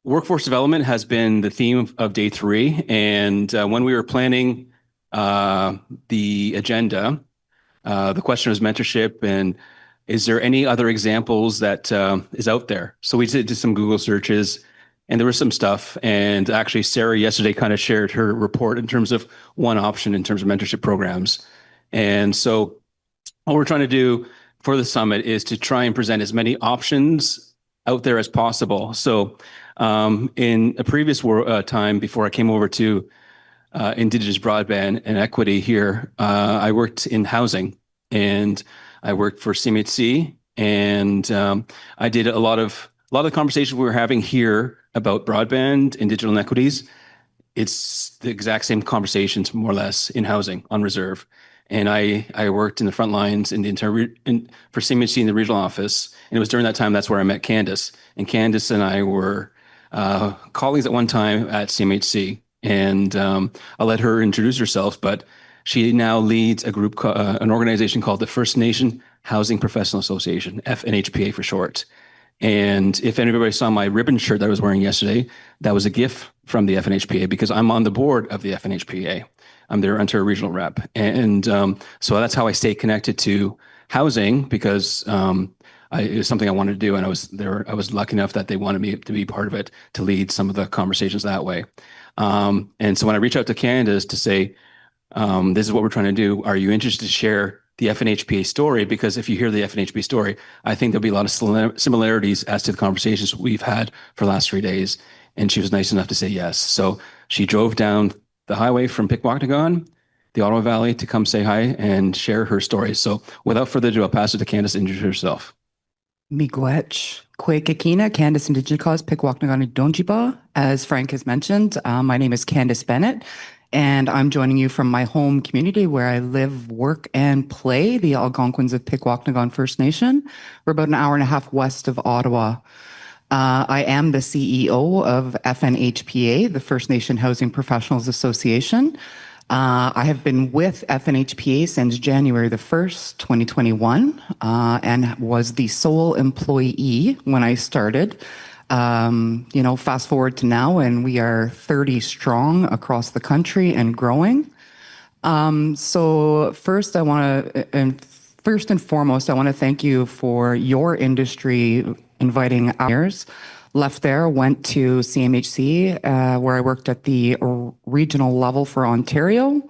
workforce development has been the theme of day three. And when we were planning the agenda, the question was mentorship and is there any other examples that is out there? So we did some Google searches and there was some stuff. And actually, Sarah yesterday kind of shared her report in terms of one option in terms of mentorship programs. And so what we're trying to do for the summit is to try and present as many options out there as possible. So in a previous time before I came over to Indigenous broadband and equity here, I worked in housing and I worked for CMHC and I did a lot of the conversations we were having here about broadband and digital inequities. It's the exact same conversations more or less in housing on reserve. And I worked in the front lines for CMHC in the regional office. And it was during that time, that's where I met Candace. And Candace and I were colleagues at one time at CMHC. And I'll let her introduce herself, but she now leads a group, an organization called the First Nation Housing Professional Association, FNHPA for short. And if anybody saw my ribbon shirt that I was wearing yesterday, that was a gift from the FNHPA because I'm on the board of the FNHPA. I'm their Ontario regional rep. And so that's how I stay connected to housing because it was something I wanted to do. And I was lucky enough that they wanted me to be part of it, to lead some of the conversations that way. And so when I reach out to Candace to say, this is what we're trying to do, are you interested to share the FNHPA story? Because if you hear the FNHPA story, I think there'll be a lot of similarities as to the conversations we've had for the last 3 days. And she was nice enough to say yes. So she drove down the highway from Pikwakanagan, the Ottawa Valley, to come say hi and share her story. So without further ado, I'll pass it to Candace to introduce herself. Miigwech, Kwekakina, Candace Indigenous Pikwakanagan Donjiba. As Frank has mentioned, my name is Candace Bennett, and I'm joining you from my home community where I live, work, and play, the Algonquins of Pikwakanagan First Nation. We're about an hour and a half west of Ottawa. I am the CEO of FNHPA, the First Nation Housing Professionals Association. I have been with FNHPA since January the 1st, 2021, and was the sole employee when I started. Fast forward to now, and we are 30 strong across the country and growing. So first and foremost, I want to thank you for your industry inviting ours. Left there, went to CMHC, where I worked at the regional level for Ontario,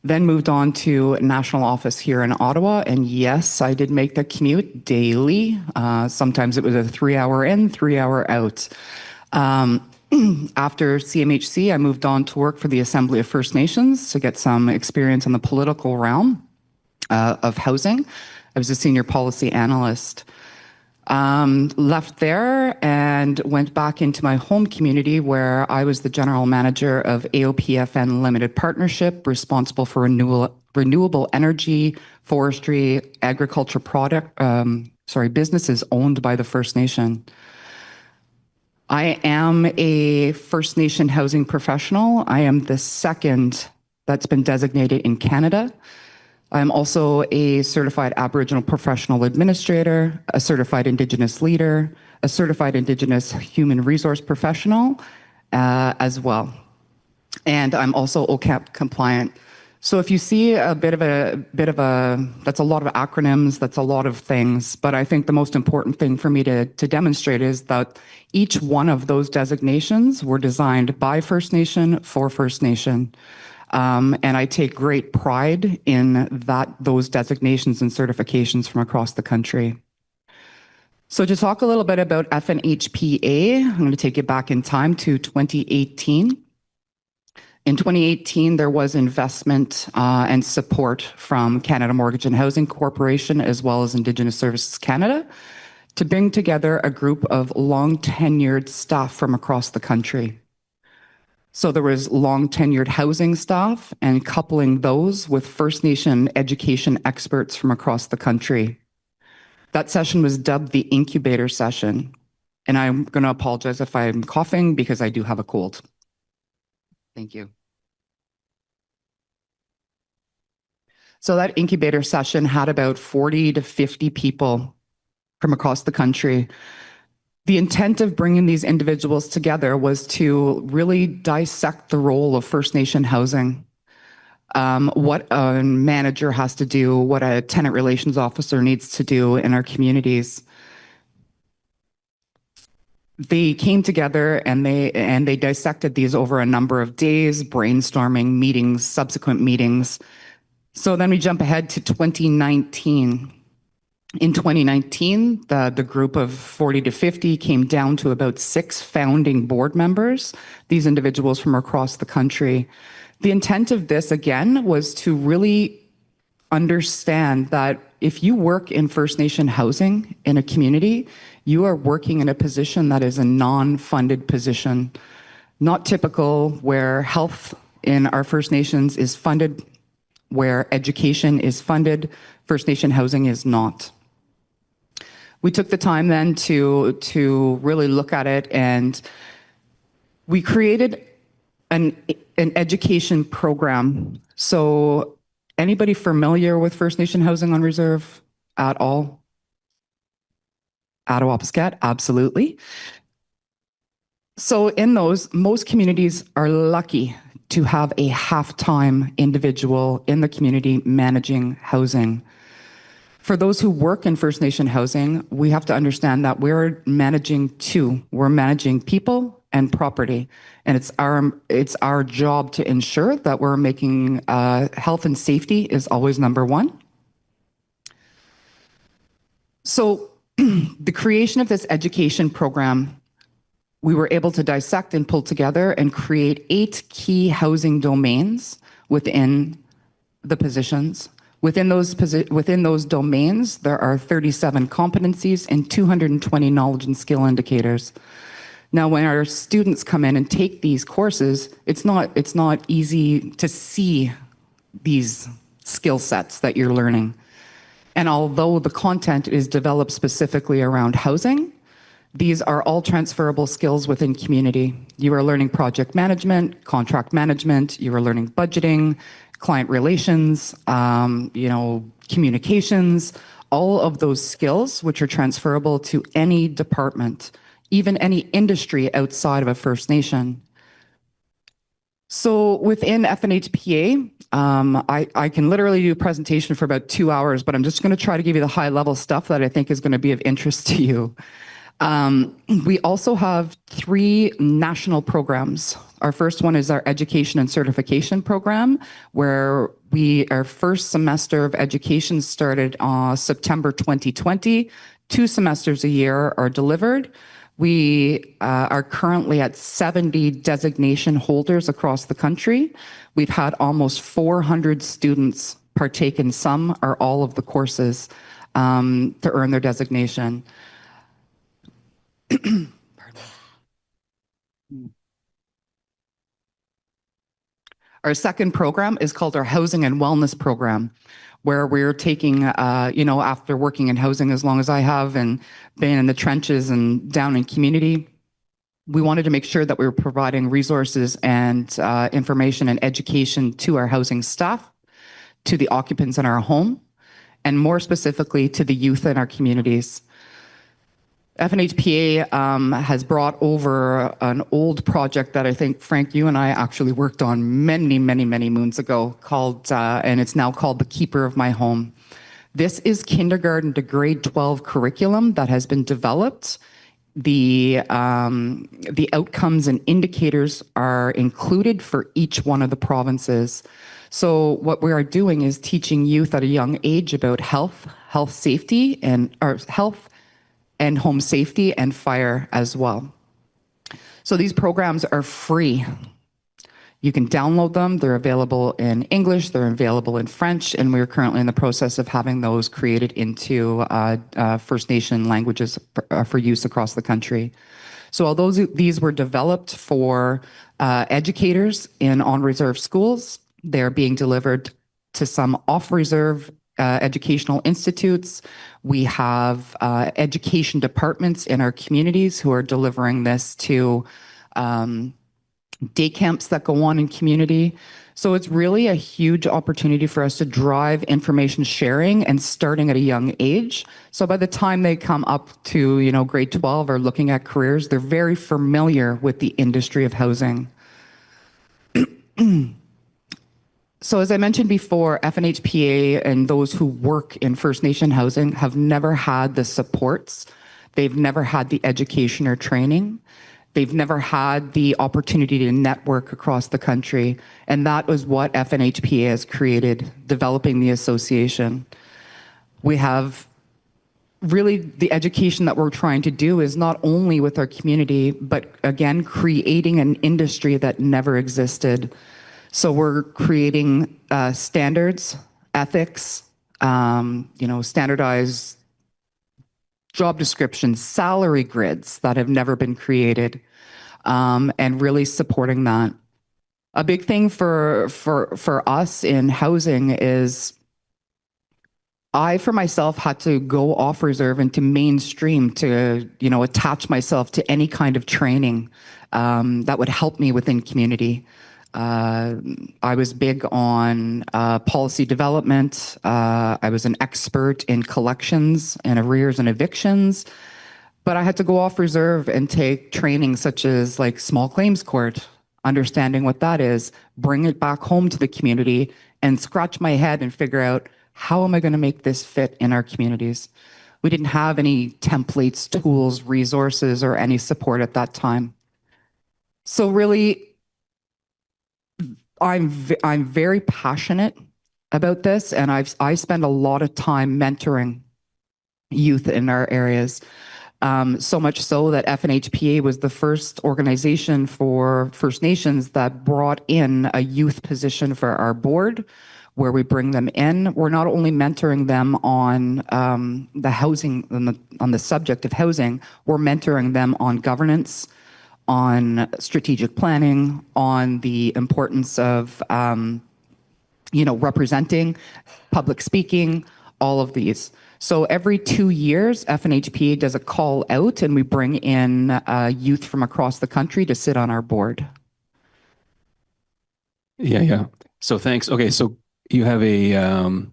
then moved on to national office here in Ottawa. And yes, I did make the commute daily. Sometimes it was a 3-hour in, 3-hour out. After CMHC, I moved on to work for the Assembly of First Nations to get some experience in the political realm of housing. I was a senior policy analyst. Left there and went back into my home community where I was the general manager of AOPFN Limited Partnership, responsible for renewable energy, forestry, agriculture businesses owned by the First Nation. I am a First Nation housing professional. I am the second that's been designated in Canada. I'm also a certified Aboriginal professional administrator, a certified Indigenous leader, a certified Indigenous human resource professional as well. And I'm also OCAP compliant. So if you see a bit of a, that's a lot of acronyms, that's a lot of things, but I think the most important thing for me to demonstrate is that each one of those designations were designed by First Nation for First Nation. And I take great pride in those designations and certifications from across the country. So to talk a little bit about FNHPA, I'm going to take you back in time to 2018. In 2018, there was investment and support from Canada Mortgage and Housing Corporation, as well as Indigenous Services Canada, to bring together a group of long-tenured staff from across the country. So there was long-tenured housing staff and coupling those with First Nation education experts from across the country. That session was dubbed the incubator session. And I'm going to apologize if I'm coughing because I do have a cold. Thank you. So that incubator session had about 40 to 50 people from across the country. The intent of bringing these individuals together was to really dissect the role of First Nation housing, what a manager has to do, what a tenant relations officer needs to do in our communities. They came together and they dissected these over a number of days, brainstorming, meetings, subsequent meetings. So then we jump ahead to 2019. In 2019, the group of 40 to 50 came down to about 6 founding board members, these individuals from across the country. The intent of this, again, was to really understand that if you work in First Nation housing in a community, you are working in a position that is a non-funded position, not typical where health in our First Nations is funded, where education is funded, First Nation housing is not. We took the time then to really look at it, and we created an education program. So anybody familiar with First Nation housing on reserve at all? Attawapiskat, absolutely. So in those, most communities are lucky to have a half-time individual in the community managing housing. For those who work in First Nation housing, we have to understand that we're managing two. We're managing people and property. And it's our job to ensure that we're making health and safety is always number one. So the creation of this education program, we were able to dissect and pull together and create 8 key housing domains within the positions. Within those domains, there are 37 competencies and 220 knowledge and skill indicators. Now, when our students come in and take these courses, it's not easy to see these skill sets that you're learning. And although the content is developed specifically around housing, these are all transferable skills within community. You are learning project management, contract management, you are learning budgeting, client relations, communications, all of those skills which are transferable to any department, even any industry outside of a First Nation. So within FNHPA, I can literally do a presentation for about 2 hours, but I'm just going to try to give you the high level stuff that I think is going to be of interest to you. We also have 3 national programs. Our first one is our education and certification program, where our first semester of education started on September 2020. 2 semesters a year are delivered. We are currently at 70 designation holders across the country. We've had almost 400 students partake in some or all of the courses to earn their designation. Our second program is called our Housing and Wellness Program, where we're taking, after working in housing as long as I have and been in the trenches and down in community, we wanted to make sure that we were providing resources and information and education to our housing staff, to the occupants in our home, and more specifically to the youth in our communities. FNHPA has brought over an old project that I think, Frank, you and I actually worked on many, many, many moons ago, called, and it's now called The Keeper of My Home. This is kindergarten to grade 12 curriculum that has been developed. The outcomes and indicators are included for each one of the provinces. So what we are doing is teaching youth at a young age about health safety, and home safety and fire as well. So these programs are free. You can download them. They're available in English, they're available in French, and we're currently in the process of having those created into First Nation languages for use across the country. So although these were developed for educators in on-reserve schools, they're being delivered to some off-reserve educational institutes. We have education departments in our communities who are delivering this to day camps that go on in community. So it's really a huge opportunity for us to drive information sharing and starting at a young age. So by the time they come up to, grade 12 or looking at careers, they're very familiar with the industry of housing. So as I mentioned before, FNHPA and those who work in First Nation housing have never had the supports. They've never had the education or training. They've never had the opportunity to network across the country. And that was what FNHPA has created, developing the association. We have really the education that we're trying to do is not only with our community, but again, creating an industry that never existed. So we're creating standards, ethics, standardized job descriptions, salary grids that have never been created, and really supporting that. A big thing for us in housing is I, for myself, had to go off reserve into mainstream to, attach myself to any kind of training that would help me within community. I was big on policy development. I was an expert in collections and arrears and evictions, but I had to go off reserve and take training such as like small claims court, understanding what that is, bring it back home to the community and scratch my head and figure out how am I going to make this fit in our communities. We didn't have any templates, tools, resources, or any support at that time. So really, I'm very passionate about this, and I spend a lot of time mentoring youth in our areas. So much so that FNHPA was the first organization for First Nations that brought in a youth position for our board, where we bring them in. We're not only mentoring them on the housing, on the subject of housing, we're mentoring them on governance, on strategic planning, on the importance of, representing, public speaking, all of these. So every 2 years, FNHPA does a call out and we bring in youth from across the country to sit on our board. Yeah. So thanks. Okay, so you have the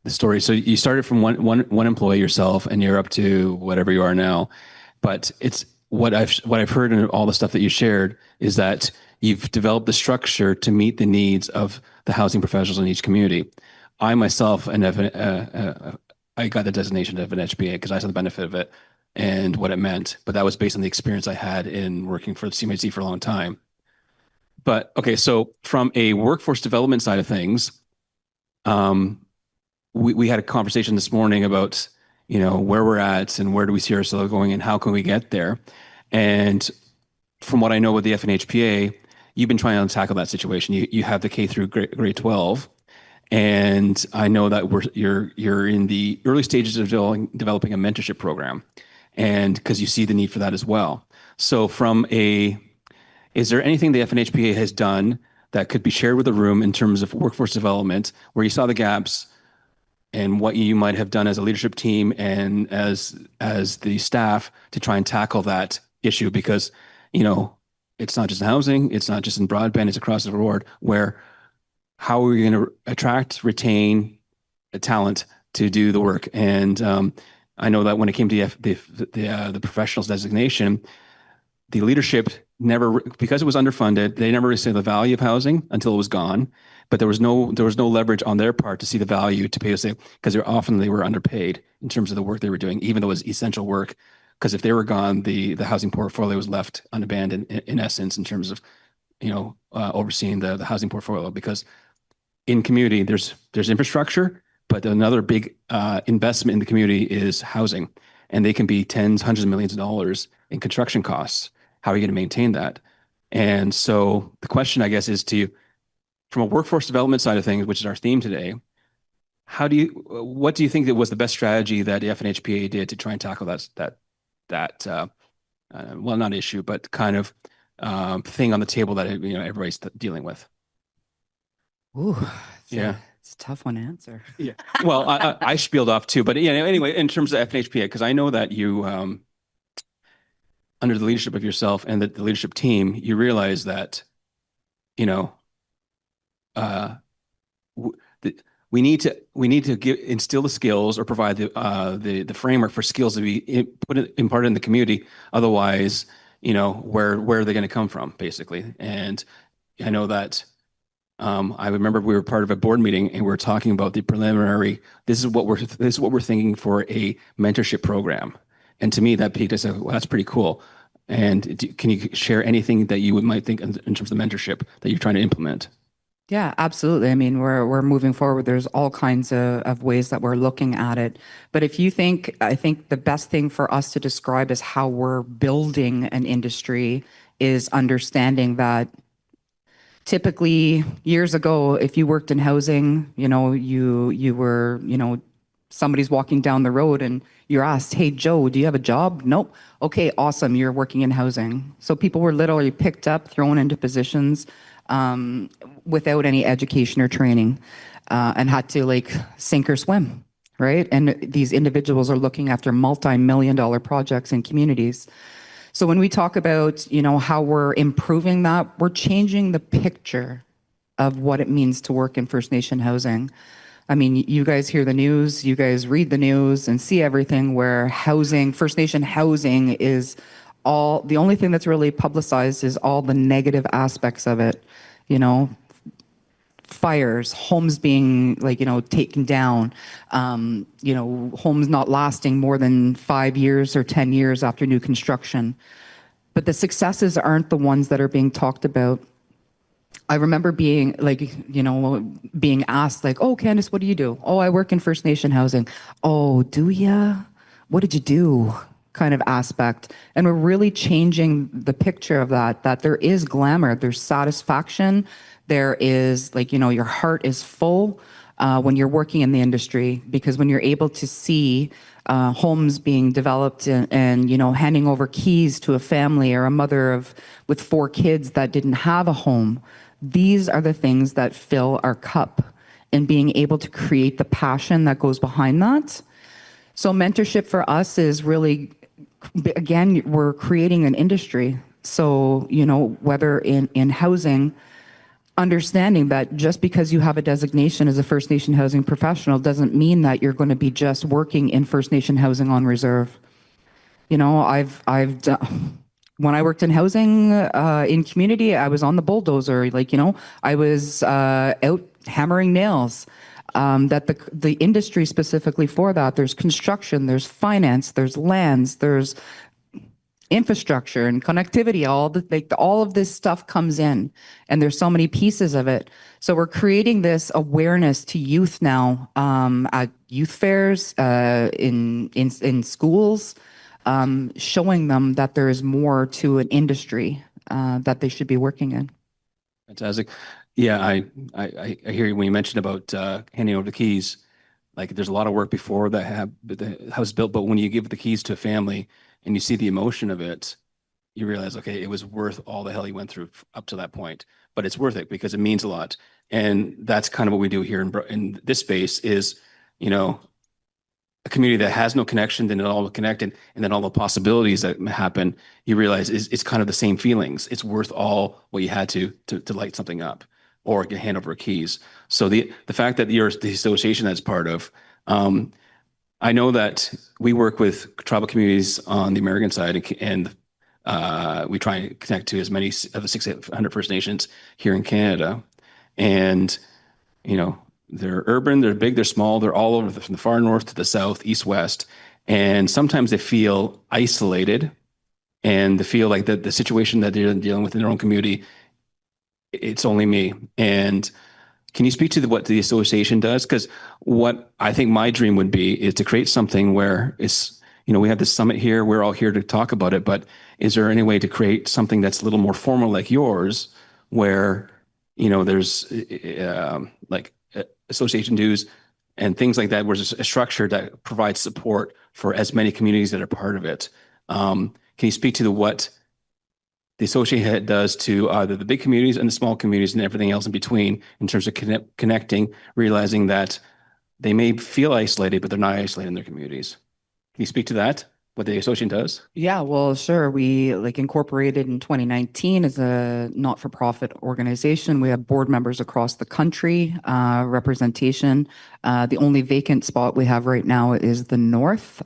story. So you started from one employee yourself, and you're up to whatever you are now. But it's what I've heard in all the stuff that you shared is that you've developed the structure to meet the needs of the housing professionals in each community. I myself, and I got the designation of an HPA because I saw the benefit of it and what it meant. But that was based on the experience I had in working for the CMHC for a long time. But okay, so from a workforce development side of things, we had a conversation this morning about where we're at and where do we see ourselves going and how can we get there. And from what I know with the FNHPA, you've been trying to tackle that situation. You have the K through grade 12, and I know that you're in the early stages of developing a mentorship program, and because you see the need for that as well. So is there anything the FNHPA has done that could be shared with the room in terms of workforce development where you saw the gaps and what you might have done as a leadership team and as the staff to try and tackle that issue? Because, it's not just in housing, it's not just in broadband, it's across the board, where how are we going to attract, retain talent to do the work? And I know that when it came to the professionals designation, the leadership never, because it was underfunded, they never really saw the value of housing until it was gone. But there was no leverage on their part to see the value to pay to say, because they were underpaid in terms of the work they were doing, even though it was essential work. Because if they were gone, the housing portfolio was left unabandoned in essence in terms of overseeing the housing portfolio. Because in community, there's infrastructure, but another big investment in the community is housing, and they can be tens, hundreds of millions of dollars in construction costs. How are you going to maintain that? And so the question, I guess, is from a workforce development side of things, which is our theme today, what do you think that was the best strategy that the FNHPA did to try and tackle that well, not issue, but kind of thing on the table that everybody's dealing with? Ooh, yeah. It's a tough one to answer. Yeah. Well, I spieled off too, but anyway, in terms of FNHPA, because I know that you under the leadership of yourself and the leadership team, you realize that, you know, w- the, we need to instill the skills or provide the framework for skills to be imparted in the community. Otherwise, you know, where are they going to come from, basically? And I know that I remember we were part of a board meeting and we were talking about the preliminary. This is what we're thinking for a mentorship program. And to me, that piqued. I said, well, that's pretty cool. And can you share anything that you might think in terms of mentorship that you're trying to implement? Yeah, absolutely. I mean, we're moving forward. There's all kinds of ways that we're looking at it. But if you think, I think the best thing for us to describe is how we're building an industry is understanding that typically years ago, if you worked in housing, you know, you were, you know, somebody's walking down the road and you're asked, "Hey, Joe, do you have a job?" "Nope." "Okay, awesome. You're working in housing." So people were literally picked up, thrown into positions without any education or training, and had to like sink or swim, right? And these individuals are looking after multi-million-dollar projects in communities. So when we talk about, you know, how we're improving that, we're changing the picture of what it means to work in First Nation housing. I mean, you guys hear the news, you guys read the news and see everything where housing, First Nation housing is all, the only thing that's really publicized is all the negative aspects of it, you know, fires, homes being like, you know, taken down, you know, homes not lasting more than 5 years or 10 years after new construction. But the successes aren't the ones that are being talked about. I remember being like, you know, being asked like, "Oh, Candice, what do you do?" "Oh, I work in First Nation housing." "Oh, do ya? What did you do?" kind of aspect. And we're really changing the picture of that there is glamour, there's satisfaction, there is like, you know, your heart is full when you're working in the industry, because when you're able to see homes being developed and, you know, handing over keys to a family or a mother with 4 kids that didn't have a home, these are the things that fill our cup, and being able to create the passion that goes behind that. So mentorship for us is really, again, we're creating an industry. So, you know, whether in housing, understanding that just because you have a designation as a First Nation housing professional doesn't mean that you're going to be just working in First Nation housing on reserve. You know, I've done, when I worked in housing in community, I was on the bulldozer. Like, you know, I was out hammering nails. That the industry specifically for that, there's construction, there's finance, there's lands, there's infrastructure and connectivity, all of this stuff comes in, and there's so many pieces of it. So we're creating this awareness to youth now at youth fairs, in schools, showing them that there is more to an industry that they should be working in. Fantastic. Yeah, I hear you when you mentioned about handing over the keys. Like, there's a lot of work before the house built, but when you give the keys to a family and you see the emotion of it, you realize, okay, it was worth all the hell you went through up to that point. But it's worth it because it means a lot, and that's kind of what we do here in this space. Is, you know, a community that has no connection, then it all connected, and then all the possibilities that happen, you realize it's kind of the same feelings. It's worth all what you had to light something up or hand over keys. So the fact that you're the association that's part of, I know that we work with tribal communities on the American side, and we try and connect to as many of the 600 First Nations here in Canada. And, you know, they're urban, they're big, they're small, they're all over from the far north to the south, east, west. And sometimes they feel isolated, and they feel like the situation that they're dealing with in their own community, it's only me. And can you speak to what the association does? Because what I think my dream would be is to create something where it's, you know, we have this summit here, we're all here to talk about it, but is there any way to create something that's a little more formal like yours, where, you know, there's like association dues and things like that, where there's a structure that provides support for as many communities that are part of it? Can you speak to what the association head does to either the big communities and the small communities and everything else in between, in terms of connecting, realizing that they may feel isolated, but they're not isolated in their communities? Can you speak to that? what the association does? Yeah, well, sure. We like incorporated in 2019 as a not-for-profit organization. We have board members across the country, representation. The only vacant spot we have right now is the North,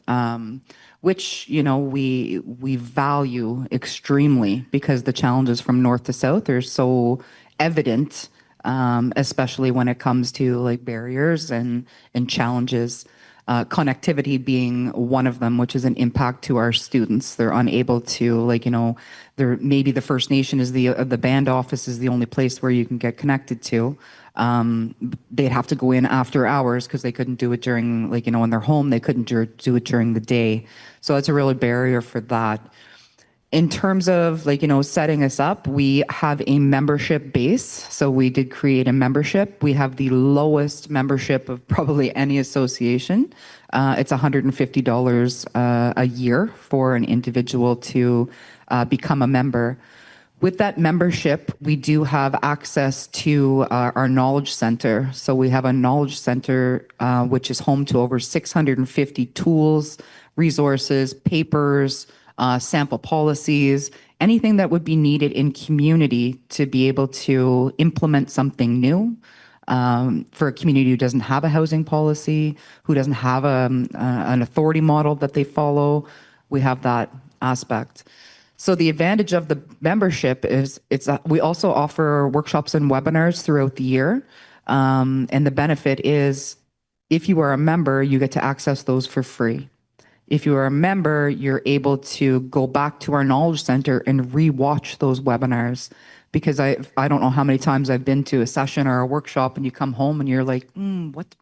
which, we value extremely because the challenges from North to South are so evident, especially when it comes to like barriers and challenges. Connectivity being one of them, which is an impact to our students. They're unable to, maybe the First Nation is the band office is the only place where you can get connected to. They'd have to go in after hours because they couldn't do it during, in their home. They couldn't do it during the day. So that's a real barrier for that. In terms of setting us up, we have a membership base. So we did create a membership. We have the lowest membership of probably any association. It's $150 a year for an individual to become a member. With that membership, we do have access to our knowledge center. So we have a knowledge center which is home to over 650 tools, resources, papers, sample policies, anything that would be needed in community to be able to implement something new for a community who doesn't have a housing policy, who doesn't have an authority model that they follow. We have that aspect. So the advantage of the membership is we also offer workshops and webinars throughout the year. And the benefit is if you are a member, you get to access those for free. If you are a member, you're able to go back to our knowledge center and re-watch those webinars, because I don't know how many times I've been to a session or a workshop and you come home and you're like,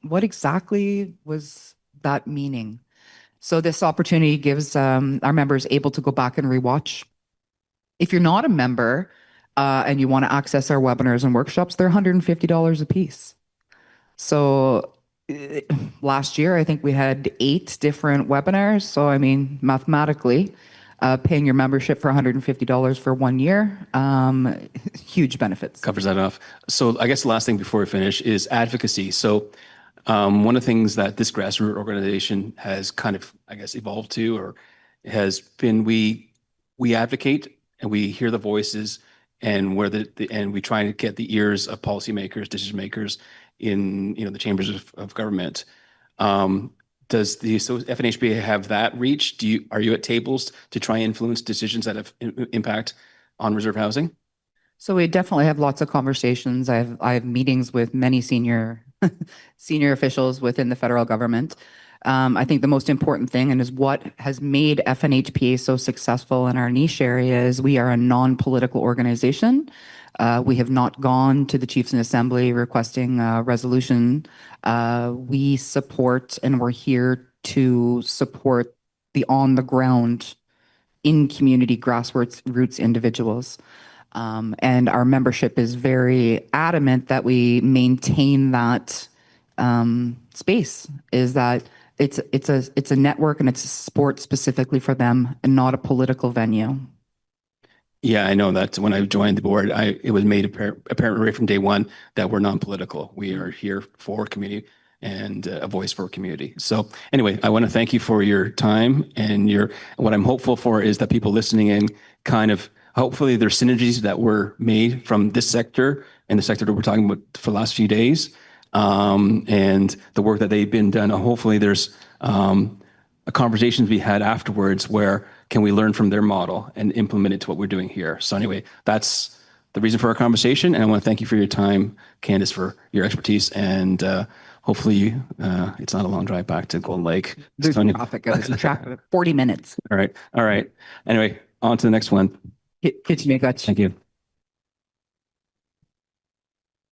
what exactly was that meaning? So this opportunity gives our members able to go back and re-watch. If you're not a member and you want to access our webinars and workshops, they're $150 a piece. So last year, I think we had 8 different webinars. So, I mean, mathematically, paying your membership for $150 for 1 year, huge benefits. Covers that off. So I guess the last thing before we finish is advocacy. So one of the things that this grassroots organization has kind of, I guess, evolved to, or has been, we advocate and we hear the voices, and where and we try to get the ears of policymakers, decision makers in the chambers of government. Does the FNHPA have that reach? Are you at tables to try and influence decisions that have impact on reserve housing? So we definitely have lots of conversations. I have meetings with many senior officials within the federal government. I think the most important thing, and is what has made FNHPA so successful in our niche area, is we are a non-political organization. We have not gone to the Chiefs in Assembly requesting a resolution. We support, and we're here to support the on-the-ground, in-community grassroots individuals. And our membership is very adamant that we maintain that space, is that it's a network and it's a sport specifically for them and not a political venue. Yeah, I know that when I joined the board, it was made apparent right from day one that we're non-political. We are here for community and a voice for community. So anyway, I want to thank you for your time, and what I'm hopeful for is that people listening in hopefully there's synergies that were made from this sector and the sector that we're talking about for the last few days, and the work that they've been done. Hopefully there's a conversation to be had afterwards where can we learn from their model and implement it to what we're doing here. So anyway, that's the reason for our conversation. And I want to thank you for your time, Candace, for your expertise. And hopefully it's not a long drive back to Golden Lake. There's traffic. I was in traffic 40 minutes. All right. Anyway, on to the next one. Thank you.